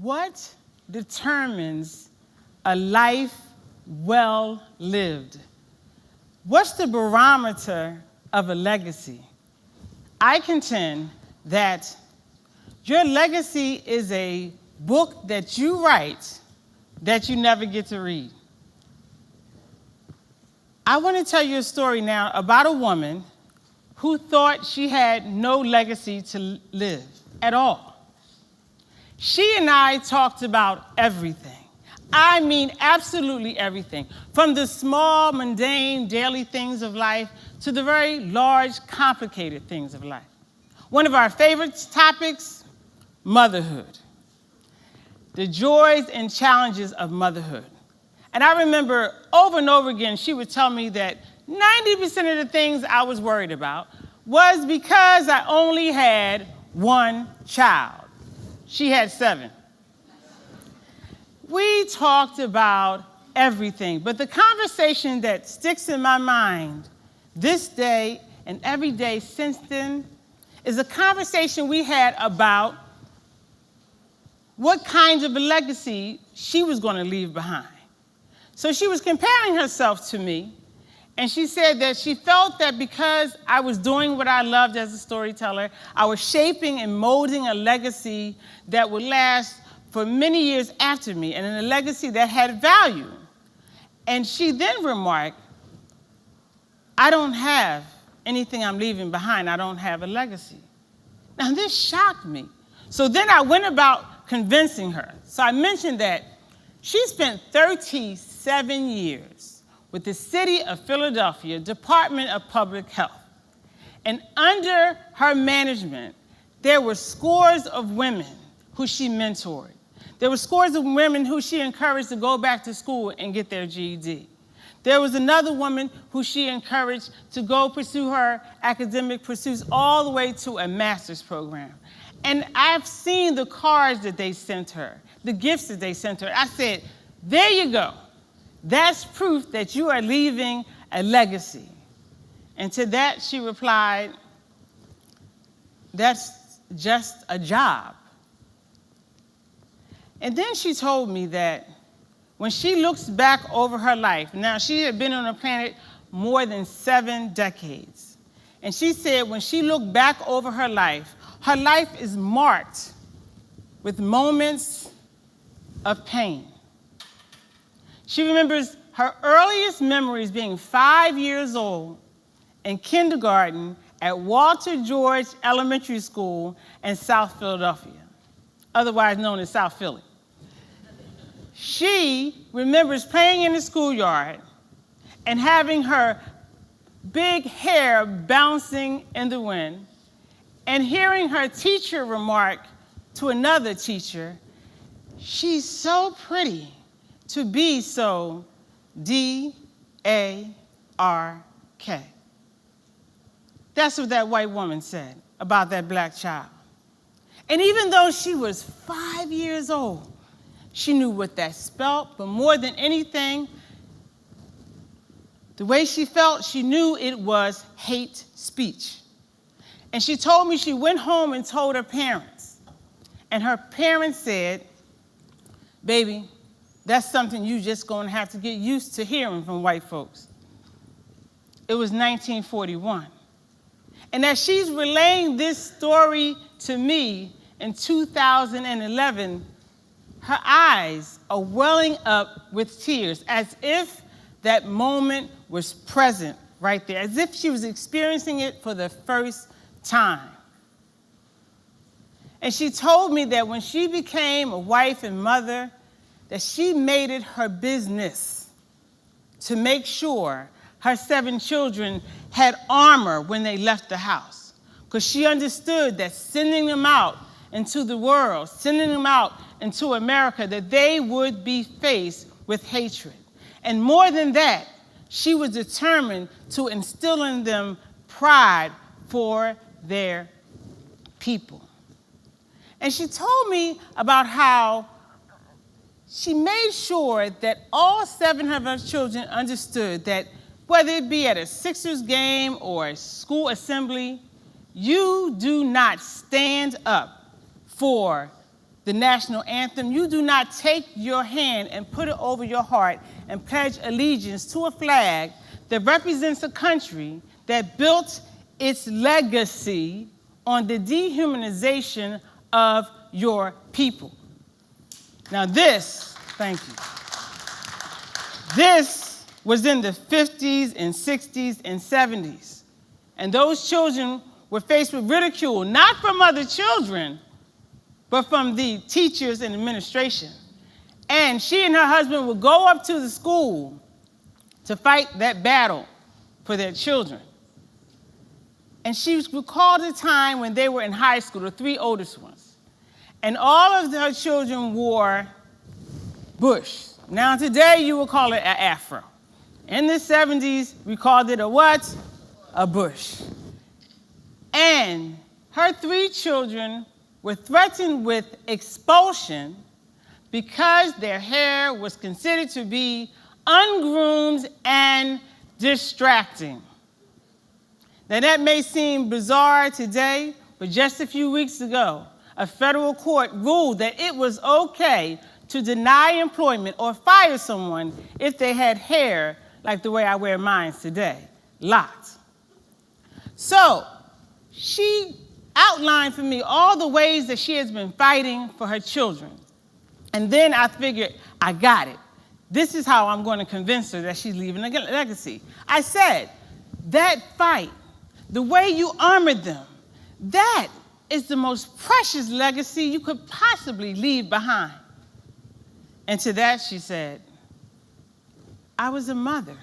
What determines a life well lived? What's the barometer of a legacy? I contend that your legacy is a book that you write that you never get to read. I want to tell you a story now about a woman who thought she had no legacy to live at all. She and I talked about everything. I mean absolutely everything, from the small, mundane, daily things of life to the very large, complicated things of life. One of our favorite topics, motherhood. The joys and challenges of motherhood. And I remember over and over again, she would tell me that 90% of the things I was worried about was because I only had one child. She had 7. We talked about everything, but the conversation that sticks in my mind this day and every day since then is a conversation we had about what kind of a legacy she was going to leave behind. So she was comparing herself to me, and she said that she felt that because I was doing what I loved as a storyteller, I was shaping and molding a legacy that would last for many years after me, and a legacy that had value. And she then remarked, I don't have anything I'm leaving behind. I don't have a legacy. Now this shocked me. So then I went about convincing her. So I mentioned that she spent 37 years with the City of Philadelphia Department of Public Health. And under her management, there were scores of women who she mentored. There were scores of women who she encouraged to go back to school and get their GED. There was another woman who she encouraged to go pursue her academic pursuits all the way to a master's program. And I've seen the cards that they sent her, the gifts that they sent her. I said, there you go. That's proof that you are leaving a legacy. And to that she replied, that's just a job. And then she told me that when she looks back over her life, now she had been on the planet more than 7 decades. And she said when she looked back over her life is marked with moments of pain. She remembers her earliest memories being 5 years old in kindergarten at Walter George Elementary School in South Philadelphia, otherwise known as South Philly. She remembers playing in the schoolyard and having her big hair bouncing in the wind and hearing her teacher remark to another teacher, she's so pretty to be so D-A-R-K. That's what that white woman said about that black child. And even though she was 5 years old, she knew what that spelled, but more than anything, the way she felt, she knew it was hate speech. And she told me she went home and told her parents. And her parents said, baby, that's something you just gonna have to get used to hearing from white folks. It was 1941. And as she's relaying this story to me in 2011, her eyes are welling up with tears as if that moment was present right there, as if she was experiencing it for the first time. And she told me that when she became a wife and mother, that she made it her business to make sure her 7 children had armor when they left the house, because she understood that sending them out into the world, sending them out into America, that they would be faced with hatred. And more than that, she was determined to instill in them pride for their people. And she told me about how she made sure that all 7 of her children understood that whether it be at a Sixers game or a school assembly, you do not stand up for the national anthem, you do not take your hand and put it over your heart and pledge allegiance to a flag that represents a country that built its legacy on the dehumanization of your people. Now this, thank you. This was in the 50s and 60s and 70s. And those children were faced with ridicule, not from other children, but from the teachers and administration. And she and her husband would go up to the school to fight that battle for their children. And she recalled a time when they were in high school, the three oldest ones. And all of her children wore bush. Now today you would call it an afro. In the 70s, we called it a what? A bush. And her three children were threatened with expulsion because their hair was considered to be ungroomed and distracting. Now that may seem bizarre today, but just a few weeks ago, a federal court ruled that it was okay to deny employment or fire someone if they had hair like the way I wear mine today, locked. So she outlined for me all the ways that she has been fighting for her children. And then I figured, I got it. This is how I'm going to convince her that she's leaving a legacy. I said, that fight, the way you armored them, that is the most precious legacy you could possibly leave behind. And to that she said, I was a mother.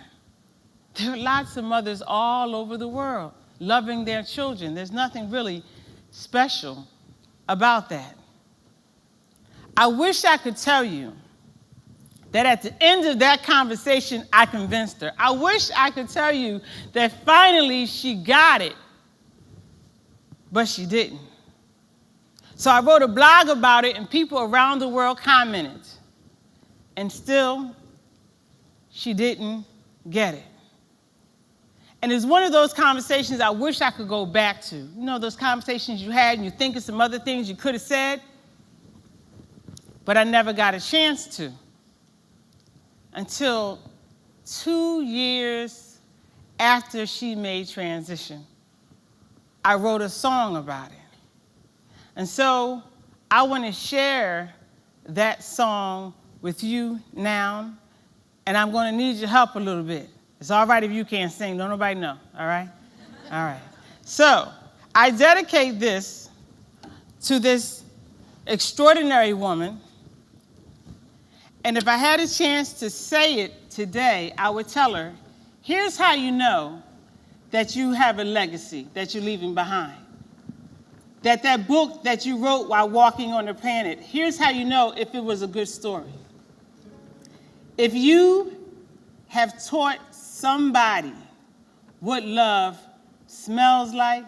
There are lots of mothers all over the world loving their children. There's nothing really special about that. I wish I could tell you that at the end of that conversation, I convinced her. I wish I could tell you that finally she got it, but she didn't. So I wrote a blog about it, and people around the world commented. And still, she didn't get it. And it's one of those conversations I wish I could go back to. You know, those conversations you had and you think of some other things you could have said, but I never got a chance to. Until 2 years after she made transition, I wrote a song about it. And so I want to share that song with you now, and I'm going to need your help a little bit. It's all right if you can't sing. Don't nobody know, all right? All right. So I dedicate this to this extraordinary woman, and if I had a chance to say it today, I would tell her, here's how you know that you have a legacy that you're leaving behind. That book that you wrote while walking on the planet, here's how you know if it was a good story. If you have taught somebody what love smells like,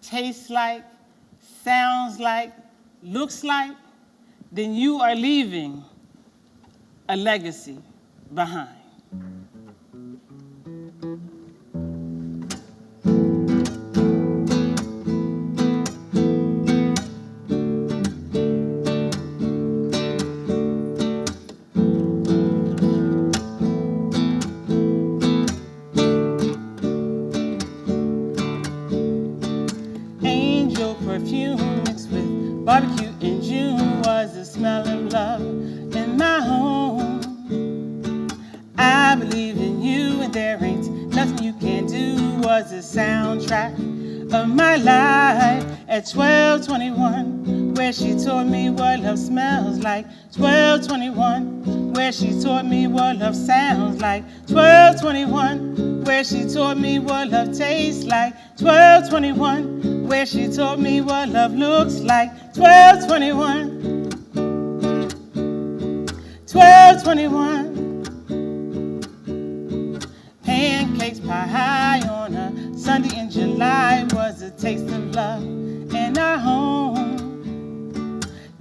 tastes like, sounds like, looks like, then you are leaving a legacy behind. Perfume mixed with barbecue in June was the smell of love in my home. I believe in you and there ain't nothing you can do was the soundtrack of my life. At 12:21, where she taught me what love smells like. 12:21, where she taught me what love sounds like. 12:21, where she taught me what love tastes like. 12:21, where she taught me what love looks like. 12:21, 12:21. Pancakes pie on a Sunday in July was a taste of love in our home.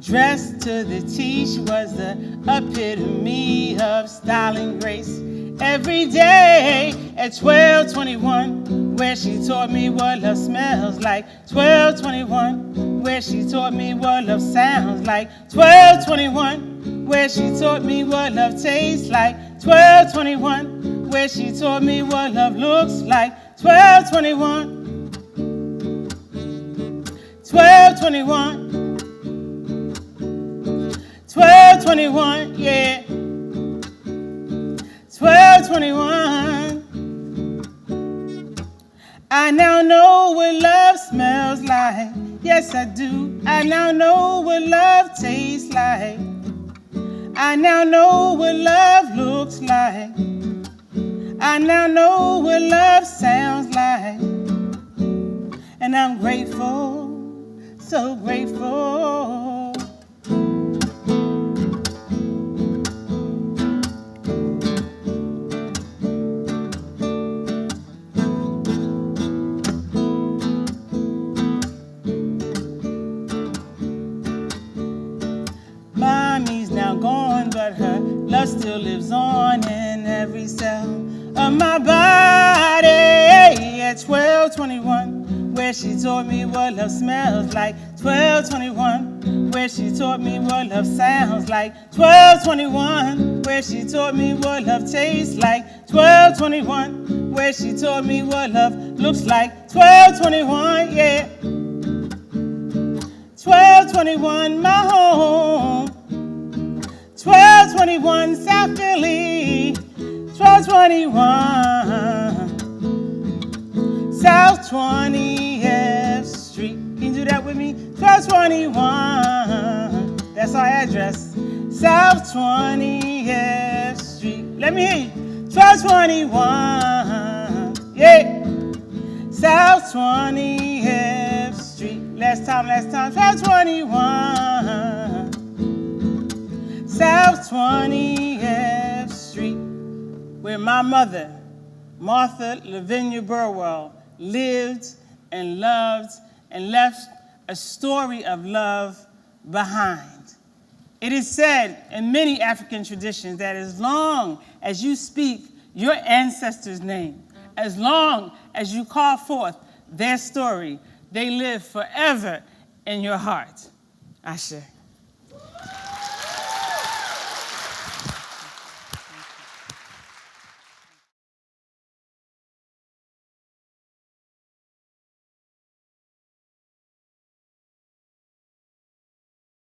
Dressed to the T, she was the epitome of style and grace. Every day at 12:21, where she taught me what love smells like. 12:21, where she taught me what love sounds like. 1221, where she taught me what love tastes like. 1221, where she taught me what love looks like. 1221, 1221, 1221, yeah. 1221. I now know what love smells like. Yes, I do. I now know what love tastes like. I now know what love looks like. I now know what love sounds like. And I'm grateful, so grateful. Mommy's now gone, but her love still lives on in every cell of my body. At 1221, where she taught me what love smells like. 1221, where she taught me what love sounds like. 1221, where she taught me what love tastes like. 1221, where she taught me what love looks like. 1221, yeah. 1221, my home. 1221, South Philly. 1221, South 20th Street. Can you do that with me? 1221, that's our address. South 20th Street. Let me hear you. 1221, yeah. South 20th Street. Last time. 1221, South 20th Street, where my mother, Martha Lavinia Burwell, lived and loved and left a story of love behind. It is said in many African traditions that as long as you speak your ancestors' name, as long as you call forth their story, they live forever in your heart. Ashe.